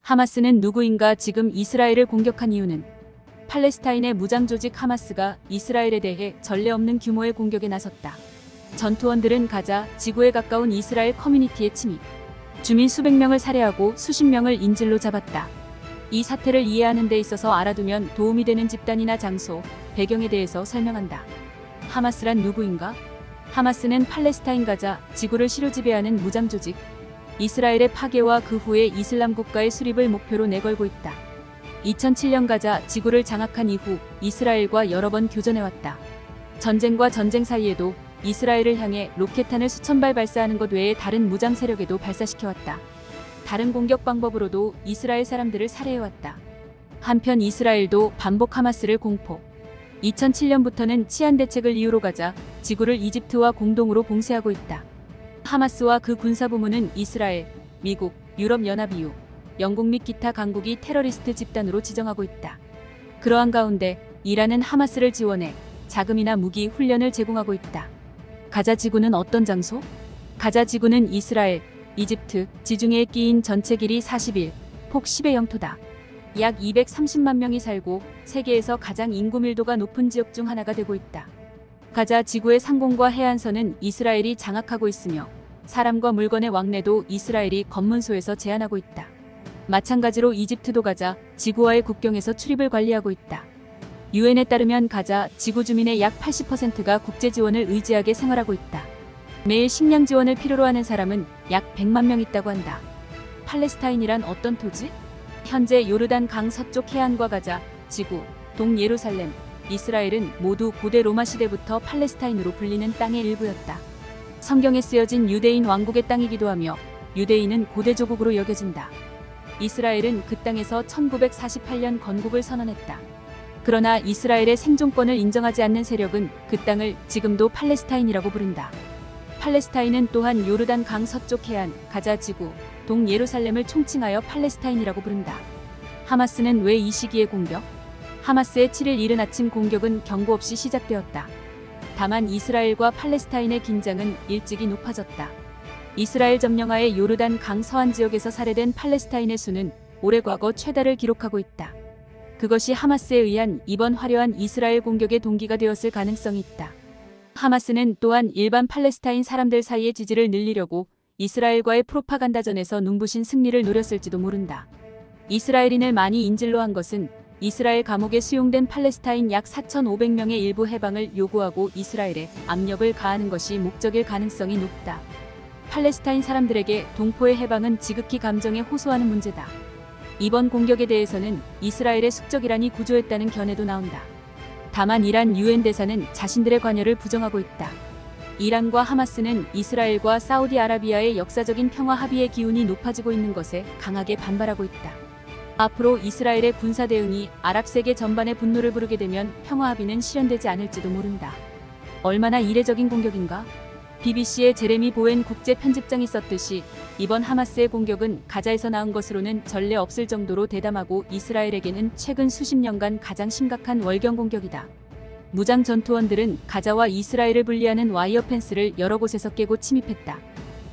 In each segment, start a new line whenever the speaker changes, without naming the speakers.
하마스는 누구인가? 지금 이스라엘을 공격한 이유는 팔레스타인의 무장 조직 하마스가 이스라엘에 대해 전례 없는 규모의 공격에 나섰다. 전투원들은 가자 지구에 가까운 이스라엘 커뮤니티에 침입, 주민 수백 명을 살해하고 수십 명을 인질로 잡았다. 이 사태를 이해하는 데 있어서 알아두면 도움이 되는 집단이나 장소, 배경에 대해서 설명한다. 하마스란 누구인가? 하마스는 팔레스타인 가자 지구를 시로 지배하는 무장 조직, 이스라엘의 파괴와 그 후에 이슬람 국가의 수립을 목표로 내걸고 있다. 2007년 가자 지구를 장악한 이후 이스라엘과 여러 번 교전해왔다. 전쟁과 전쟁 사이에도 이스라엘을 향해 로켓탄을 수천 발 발사하는 것 외에 다른 무장 세력에도 발사시켜왔다. 다른 공격 방법으로도 이스라엘 사람들을 살해해왔다. 한편 이스라엘도 반복 하마스를 공포. 2007년부터는 치안 대책을 이유로 가자 지구를 이집트와 공동으로 봉쇄하고 있다. 하마스와 그 군사부문은 이스라엘, 미국, 유럽연합 EU, 영국 및 기타 강국이 테러리스트 집단으로 지정하고 있다. 그러한 가운데 이란은 하마스를 지원해 자금이나 무기, 훈련을 제공하고 있다. 가자 지구는 어떤 장소? 가자 지구는 이스라엘, 이집트, 지중해에 끼인 전체 길이 41, 폭 10의 영토다. 약 230만 명이 살고 세계에서 가장 인구 밀도가 높은 지역 중 하나가 되고 있다. 가자 지구의 상공과 해안선은 이스라엘이 장악하고 있으며 사람과 물건의 왕래도 이스라엘이 검문소에서 제한하고 있다. 마찬가지로 이집트도 가자 지구와의 국경에서 출입을 관리하고 있다. 유엔에 따르면 가자 지구 주민의 약 80%가 국제 지원을 의지하게 생활하고 있다. 매일 식량 지원을 필요로 하는 사람은 약 100만 명 있다고 한다. 팔레스타인이란 어떤 토지? 현재 요르단 강 서쪽 해안과 가자, 지구, 동예루살렘, 이스라엘은 모두 고대 로마 시대부터 팔레스타인으로 불리는 땅의 일부였다. 성경에 쓰여진 유대인 왕국의 땅이기도 하며 유대인은 고대 조국으로 여겨진다. 이스라엘은 그 땅에서 1948년 건국을 선언했다. 그러나 이스라엘의 생존권을 인정하지 않는 세력은 그 땅을 지금도 팔레스타인이라고 부른다. 팔레스타인은 또한 요르단 강 서쪽 해안, 가자 지구, 동예루살렘을 총칭하여 팔레스타인이라고 부른다. 하마스는 왜 이 시기에 공격? 하마스의 7일 이른 아침 공격은 경고 없이 시작되었다. 다만 이스라엘과 팔레스타인의 긴장은 일찍이 높아졌다. 이스라엘 점령하에 요르단 강 서안 지역에서 살해된 팔레스타인의 수는 올해 과거 최다를 기록하고 있다. 그것이 하마스에 의한 이번 화려한 이스라엘 공격의 동기가 되었을 가능성이 있다. 하마스는 또한 일반 팔레스타인 사람들 사이의 지지를 늘리려고 이스라엘과의 프로파간다전에서 눈부신 승리를 노렸을지도 모른다. 이스라엘인을 많이 인질로 한 것은 이스라엘 감옥에 수용된 팔레스타인 약 4,500명의 일부 해방을 요구하고 이스라엘에 압력을 가하는 것이 목적일 가능성이 높다. 팔레스타인 사람들에게 동포의 해방은 지극히 감정에 호소하는 문제다. 이번 공격에 대해서는 이스라엘의 숙적 이란이 구조했다는 견해도 나온다. 다만 이란 유엔 대사는 자신들의 관여를 부정하고 있다. 이란과 하마스는 이스라엘과 사우디아라비아의 역사적인 평화 합의의 기운이 높아지고 있는 것에 강하게 반발하고 있다. 앞으로 이스라엘의 군사 대응이 아랍 세계 전반의 분노를 부르게 되면 평화 합의는 실현되지 않을지도 모른다. 얼마나 이례적인 공격인가? BBC의 제레미 보웬 국제 편집장이 썼듯이 이번 하마스의 공격은 가자에서 나온 것으로는 전례 없을 정도로 대담하고 이스라엘에게는 최근 수십 년간 가장 심각한 월경 공격이다. 무장 전투원들은 가자와 이스라엘을 분리하는 와이어 펜스를 여러 곳에서 깨고 침입했다.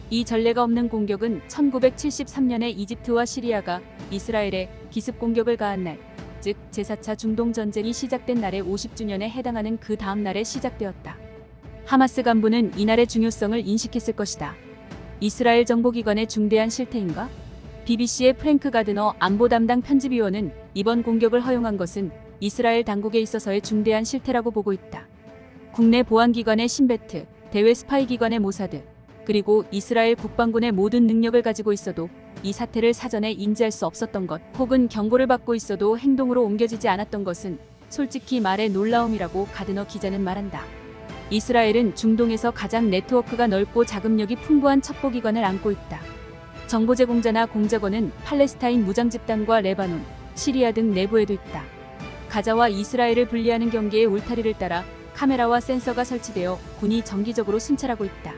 이 전례가 없는 공격은 1973년에 이집트와 시리아가 이스라엘에 기습 공격을 가한 날, 즉 제4차 중동 전쟁이 시작된 날의 50주년에 해당하는 그 다음 날에 시작되었다. 하마스 간부는 이날의 중요성을 인식했을 것이다. 이스라엘 정보기관의 중대한 실태인가? BBC의 프랭크 가드너 안보 담당 편집위원은 이번 공격을 허용한 것은 이스라엘 당국에 있어서의 중대한 실태라고 보고 있다. 국내 보안기관의 신베트, 대외 스파이 기관의 모사드, 그리고 이스라엘 국방군의 모든 능력을 가지고 있어도 이 사태를 사전에 인지할 수 없었던 것, 혹은 경고를 받고 있어도 행동으로 옮겨지지 않았던 것은 솔직히 말해 놀라움이라고 가드너 기자는 말한다. 이스라엘은 중동에서 가장 네트워크가 넓고 자금력이 풍부한 첩보기관을 안고 있다. 정보 제공자나 공작원은 팔레스타인 무장집단과 레바논, 시리아 등 내부에도 있다. 가자와 이스라엘을 분리하는 경계의 울타리를 따라 카메라와 센서가 설치되어 군이 정기적으로 순찰하고 있다.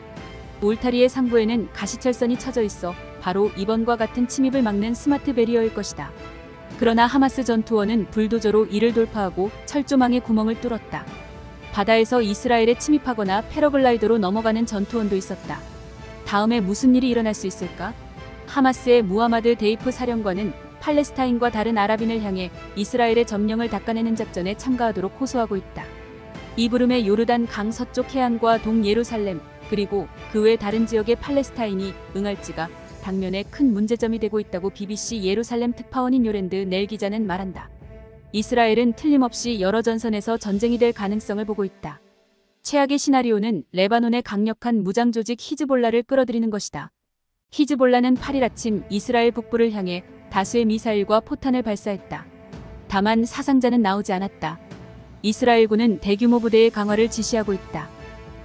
울타리의 상부에는 가시철선이 쳐져 있어 바로 이번과 같은 침입을 막는 스마트 베리어일 것이다. 그러나 하마스 전투원은 불도저로 이를 돌파하고 철조망에 구멍을 뚫었다. 바다에서 이스라엘에 침입하거나 패러글라이더로 넘어가는 전투원도 있었다. 다음에 무슨 일이 일어날 수 있을까? 하마스의 무하마드 데이프 사령관은 팔레스타인과 다른 아랍인을 향해 이스라엘의 점령을 닦아내는 작전에 참가하도록 호소하고 있다. 이 부름에 요르단 강 서쪽 해안과 동예루살렘 그리고 그 외 다른 지역의 팔레스타인이 응할지가 당면에 큰 문제점이 되고 있다고 BBC 예루살렘 특파원인 요랜드 넬 기자는 말한다. 이스라엘은 틀림없이 여러 전선에서 전쟁이 될 가능성을 보고 있다. 최악의 시나리오는 레바논의 강력한 무장 조직 히즈볼라를 끌어들이는 것이다. 히즈볼라는 8일 아침 이스라엘 북부를 향해 다수의 미사일과 포탄을 발사했다. 다만 사상자는 나오지 않았다. 이스라엘군은 대규모 부대의 강화를 지시하고 있다.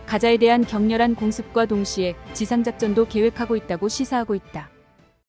가자에 대한 격렬한 공습과 동시에 지상작전도 계획하고 있다고 시사하고 있다.